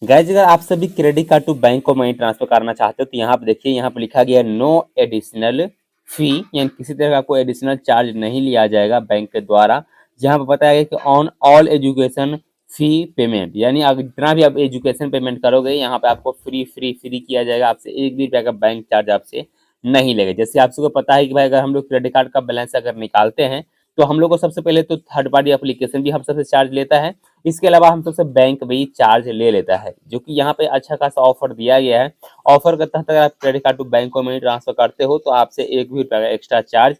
Guys अगर आप सभी क्रेडिट कार्ड टू बैंक को मनी ट्रांसफर करना चाहते हो तो यहाँ पे देखिए, यहाँ पे लिखा गया नो एडिशनल फी, यानी किसी तरह का कोई एडिशनल चार्ज नहीं लिया जाएगा बैंक के द्वारा। जहाँ पे बताया गया कि on all education fee payment, यानी अगर जितना भी आप एजुकेशन पेमेंट करोगे यहाँ पे आपको फ्री फ्री फ्री किया जाएगा। आपसे एक भी रुपया का बैंक चार्ज आपसे नहीं लेगा। जैसे आप सबको पता है कि भाई अगर हम लोग क्रेडिट कार्ड का बैलेंस अगर निकालते हैं तो हम लोग को सबसे पहले तो थर्ड पार्टी एप्लीकेशन भी हम सबसे चार्ज लेता है। इसके अलावा हम सबसे बैंक भी चार्ज ले लेता है, जो कि यहाँ पे अच्छा खासा ऑफर दिया गया है। ऑफर के तहत अगर आप क्रेडिट कार्ड टू बैंक को मनी ट्रांसफर करते हो तो आपसे एक भी रुपया का एक्स्ट्रा चार्ज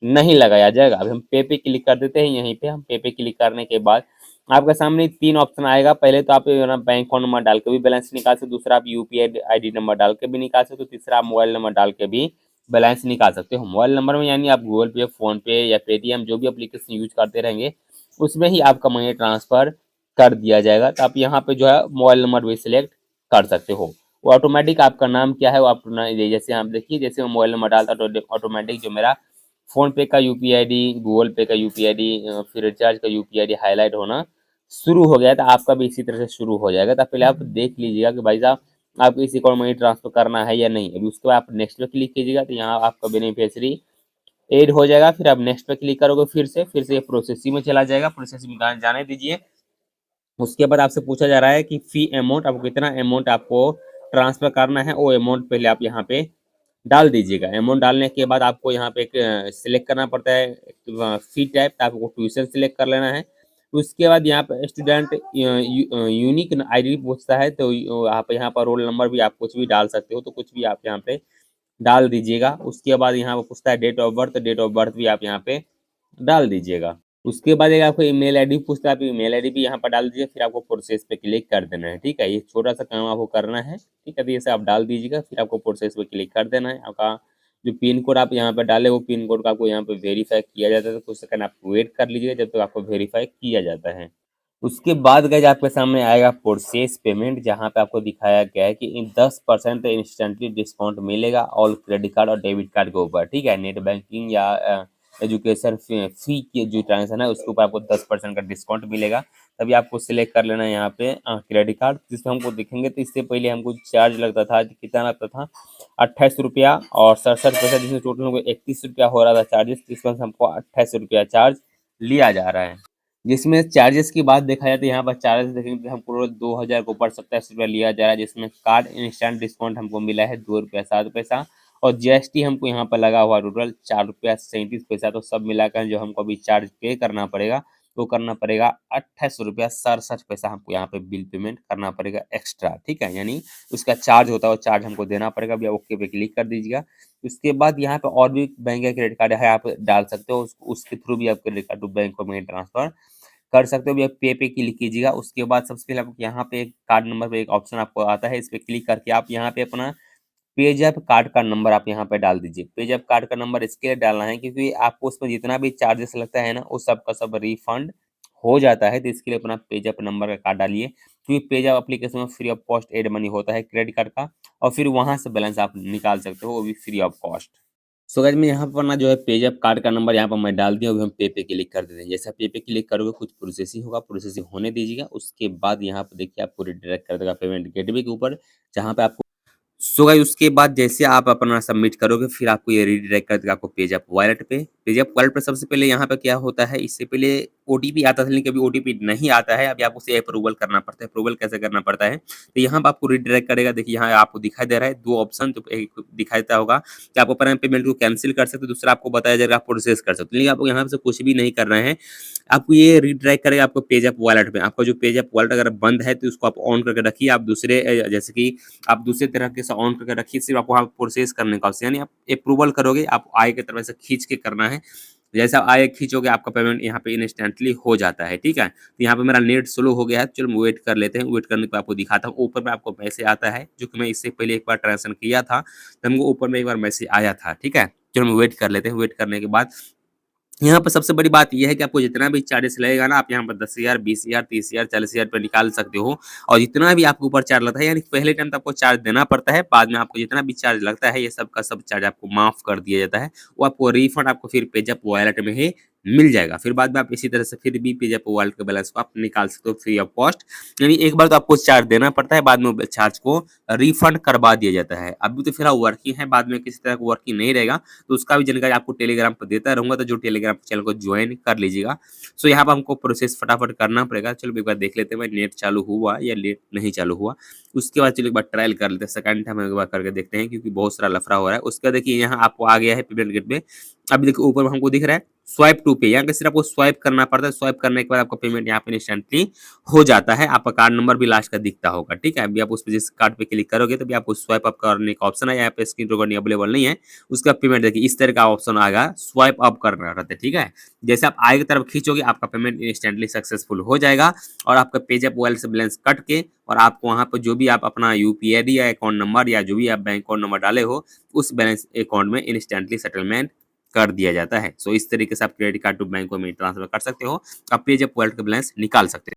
नहीं लगाया जाएगा। अभी हम पे क्लिक कर देते हैं। यहीं पे हम पे क्लिक करने के बाद आपके सामने तीन ऑप्शन आएगा। पहले तो आप बैंक अकाउंट नंबर डाल के भी बैलेंस निकाल सकते हो, दूसरा आप यूपीआई आईडी नंबर डाल के भी निकाल सकते हो, तीसरा आप मोबाइल नंबर डाल के भी बैलेंस निकाल सकते हो। मोबाइल नंबर में यानी आप गूगल पे, फोन पे या पेटीएम जो भी एप्लीकेशन यूज करते रहेंगे उसमें ही आपका मनी ट्रांसफर कर दिया जाएगा। तो आप यहाँ पे जो है मोबाइल नंबर भी सिलेक्ट कर सकते हो। वो ऑटोमेटिक आपका नाम क्या है वो आप जैसे आप देखिए, जैसे मैं मोबाइल नंबर डालता तो ऑटोमेटिक जो मेरा फोन पे का यूपीआई आईडी, गूगल पे का यूपीआई आईडी, फिर रिचार्ज का यूपीआई आईडी हाईलाइट होना शुरू हो गया। तो आपका भी इसी तरह से शुरू हो जाएगा। तो पहले आप देख लीजिएगा कि भाई साहब आपको इसी को मनी ट्रांसफर करना है या नहीं। अभी उसके बाद आप नेक्स्ट पे क्लिक कीजिएगा तो यहाँ आपका बेनिफिशियरी ऐड हो जाएगा। फिर आप नेक्स्ट पे क्लिक करोगे, फिर से ये प्रोसेसिंग में चला जाएगा। प्रोसेसिंग में जाने दीजिए। उसके बाद आपसे पूछा जा रहा है कि फी अमाउंट, आपको कितना अमाउंट आपको ट्रांसफर करना है, वो अमाउंट पहले आप यहाँ पे डाल दीजिएगा। अमाउंट डालने के बाद आपको यहाँ पे एक सिलेक्ट करना पड़ता है फी टाइप, तो आपको ट्यूशन सिलेक्ट कर लेना है। उसके बाद यहाँ पे स्टूडेंट यूनिक आईडी पूछता है, तो आप यहाँ पर रोल नंबर भी आप कुछ भी डाल सकते हो, तो कुछ भी आप यहाँ पे डाल दीजिएगा। उसके बाद यहाँ पे पूछता है date of birth, date of birth भी आप यहाँ पे डाल दीजिएगा। उसके बाद एक आपको ईमेल आईडी पूछता है, आप ईमेल आईडी भी यहाँ पर डाल दीजिए। फिर आपको प्रोसेस पे क्लिक कर देना है, ठीक है। ये छोटा सा काम आपको करना है, ठीक है। तो ये सब आप डाल दीजिएगा, फिर आपको प्रोसेस पे क्लिक कर देना है। आपका जो पिन कोड आप यहाँ पे डाले वो पिन कोड का आपको यहाँ पे वेरीफाई किया जाता है। तो कुछ सेकंड आप वेट कर लीजिएगा जब तक आपको वेरीफाई किया जाता है। उसके बाद गाइस आपके सामने आएगा प्रोसेस पेमेंट, जहाँ पे आपको दिखाया गया है कि इन 10% इंस्टेंटली डिस्काउंट मिलेगा ऑल क्रेडिट कार्ड और डेबिट कार्ड के ऊपर, ठीक है। नेट बैंकिंग या एजुकेशन फी की जो ट्रांजेक्शन है उसके ऊपर आपको 10% का डिस्काउंट मिलेगा। तभी आपको सिलेक्ट कर लेना है यहाँ पे क्रेडिट कार्ड, जिसमें हमको दिखेंगे। तो इससे पहले हमको चार्ज लगता था, कितना लगता था 28 रुपया और 67 पैसा, जिसमें टोटल हमको 31 रुपया हो रहा था चार्जेस। इसमें हमको 28 रुपया चार्ज लिया जा रहा है। जिसमें चार्जेस की बात देखा जाए तो यहाँ पर चार्जेस देखेंगे तो हमको 2000 के ऊपर 27 रुपया लिया जा रहा है, जिसमें कार्ड इंस्टेंट डिस्काउंट हमको मिला है 2 रुपया 7 पैसा, और जीएसटी हमको यहाँ पर लगा हुआ टोटल 4 रुपया 37 पैसा। तो सब मिलाकर जो हमको अभी चार्ज पे करना पड़ेगा तो करना पड़ेगा 28 रुपया 67 पैसा। हमको यहाँ पे बिल पेमेंट करना पड़ेगा एक्स्ट्रा, ठीक है। यानी उसका चार्ज होता है वो चार्ज हमको देना पड़ेगा। अभी ओके पे क्लिक कर दीजिएगा। उसके बाद यहाँ पे और भी बैंक का क्रेडिट कार्ड है, आप डाल सकते हो। उसके थ्रू भी आप क्रेडिट कार्ड टू बैंक को मनी ट्रांसफर कर सकते हो। भी आप पे क्लिक कीजिएगा। उसके बाद सबसे पहले आपको यहाँ पे एक कार्ड नंबर पे एक ऑप्शन आपको आता है, इस पे क्लिक करके आप यहाँ पे अपना पेजैप कार्ड का नंबर आप यहाँ पे डाल दीजिए। पेजैप कार्ड का नंबर इसके लिए डालना है क्योंकि आपको उसमें जितना भी चार्जेस लगता है ना वो सब का सब रिफंड हो जाता है। तो इसके लिए अपना पेजैप नंबर का कार्ड डालिए, क्योंकि पेजैप एप्लीकेशन में free of cost add money होता है क्रेडिट कार्ड का, और फिर वहाँ से बैलेंस आप निकाल सकते हो, वो भी free of cost. So guys मैं यहाँ पर ना जो है पेजैप कार्ड का नंबर यहाँ पर मैं डाल दिया। अभी हम पे क्लिक कर देते हैं। जैसे आप पे क्लिक करोगे कुछ प्रोसेसिंग होगा, प्रोसेसिंग होने दीजिएगा। उसके बाद यहाँ पर देखिए आपको रिडायरेक्ट कर देगा पेमेंट गेटवे के ऊपर, जहाँ पे आपको सो गाइस उसके बाद जैसे आप अपना सबमिट करोगे फिर आपको ये रीडायरेक्ट कर देगा आपको पेजैप वॉलेट पे। पेजैप वॉलेट पे सबसे पहले यहाँ पे क्या होता है, इससे पहले ओटीपी आता था लेकिन अभी ओटीपी नहीं आता है। अभी आपको उसे अप्रूवल करना पड़ता है। अप्रूवल कैसे करना पड़ता है, तो यहाँ पे आपको रीडायरेक्ट करेगा। देखिए यहाँ आपको दिखाई दे रहा है दो ऑप्शन, तो एक दिखाई देता होगा कि आप अपना पेमेंट को कैंसिल कर सकते हो, दूसरा आपको बताया जाएगा आप प्रोसेस कर सकते हो। लेकिन आपको यहाँ से कुछ भी नहीं कर रहे हैं, आपको ये रीडायरेक्ट करेगा आपको पेजैप वॉलेट में। आपका जो पेजैप वॉलेट अगर बंद है तो उसको आप ऑन करके रखिए। आप दूसरे जैसे कि आप दूसरे तरीके से ऑन करके रखिए, सिर्फ आपको वहाँ प्रोसेस करने का ऑप्शन, यानी आप अप्रूवल करोगे, आप आई की तरफ से खींच के करना है। जैसा आई खींचोगे आपका पेमेंट यहाँ पे इंस्टेंटली हो जाता है, ठीक है। तो यहाँ पे मेरा नेट स्लो हो गया है, चलो वेट कर लेते हैं। वेट करने के बाद आपको दिखाता हूँ। ऊपर में आपको मैसेज आता है, जो कि मैं इससे पहले एक बार ट्रांजेक्शन किया था तो हमको ऊपर में एक बार मैसेज आया था, ठीक है। चलो हम वेट कर लेते हैं। वेट करने के बाद यहाँ पर सबसे बड़ी बात ये है कि आपको जितना भी चार्जेस लगेगा ना, आप यहाँ पर 10,000, 20,000, 30,000, 40,000 रुपये निकाल सकते हो। और जितना भी आपके ऊपर चार्ज लगता है, यानी पहले टाइम तो आपको चार्ज देना पड़ता है, बाद में आपको जितना भी चार्ज लगता है ये सब का सब चार्ज आपको माफ कर दिया जाता है। वो आपको रिफंड आपको फिर पेजैप वॉलेट में ही मिल जाएगा। फिर बाद में आप इसी तरह से फिर भी पेज़ैप वॉलेट के बैलेंस को आप निकाल सकते हो फ्री ऑफ कॉस्ट। यानी एक बार तो आपको चार्ज देना पड़ता है, बाद में वो चार्ज को रिफंड करवा दिया जाता है। अभी तो फिलहाल वर्किंग है, बाद में किसी तरह का वर्किंग नहीं रहेगा, तो उसका भी जानकारी आपको टेलीग्राम पर देता रहूँगा, तो जो टेलीग्राम चैनल को ज्वाइन कर लीजिएगा। सो यहाँ पर हमको प्रोसेस फटाफट करना पड़ेगा। चलो एक बार देख लेते हैं भाई नेट चालू हुआ या नेट नहीं चालू हुआ। उसके बाद चलो एक बार ट्रायल कर लेते हैं, सेकंड टाइम एक बार करके देखते हैं, क्योंकि बहुत सारा लफड़ा हो रहा है। उसके बाद देखिए यहाँ आपको आ गया है पेमेंट गेटवे। अभी देखिए ऊपर में हमको दिख रहा है स्वाइप टू पे, यहाँ पे सिर्फ आपको स्वाइप करना पड़ता है। स्वाइप करने के बाद आपका पेमेंट यहाँ पे इंस्टेंटली हो जाता है। आपका कार्ड नंबर भी लास्ट का दिखता होगा, ठीक है। अभी आप उस पे जिस कार्ड पे क्लिक करोगे तभी आपको स्वाइप अप करने का ऑप्शन है। यहाँ पे स्क्रीन रिकॉर्डिंग अवेलेबल नहीं है, उसका पेमेंट देखिए इस तरह का ऑप्शन आएगा, स्वाइप अप करना रहता है, ठीक है। जैसे आप आगे की तरफ खींचोगे आपका पेमेंट इंस्टेंटली सक्सेसफुल हो जाएगा और आपका पेज़ैप वॉलेट से बैलेंस कट के और आपको वहाँ पर जो भी आप अपना यूपीआई आईडी या अकाउंट नंबर या जो भी आप बैंक अकाउंट नंबर डाले हो, उस बैलेंस अकाउंट में इंस्टेंटली सेटलमेंट कर दिया जाता है। सो इस तरीके से आप क्रेडिट कार्ड टू बैंक में ट्रांसफर कर सकते हो, आप पेज़ैप वॉलेट का बैलेंस निकाल सकते हो।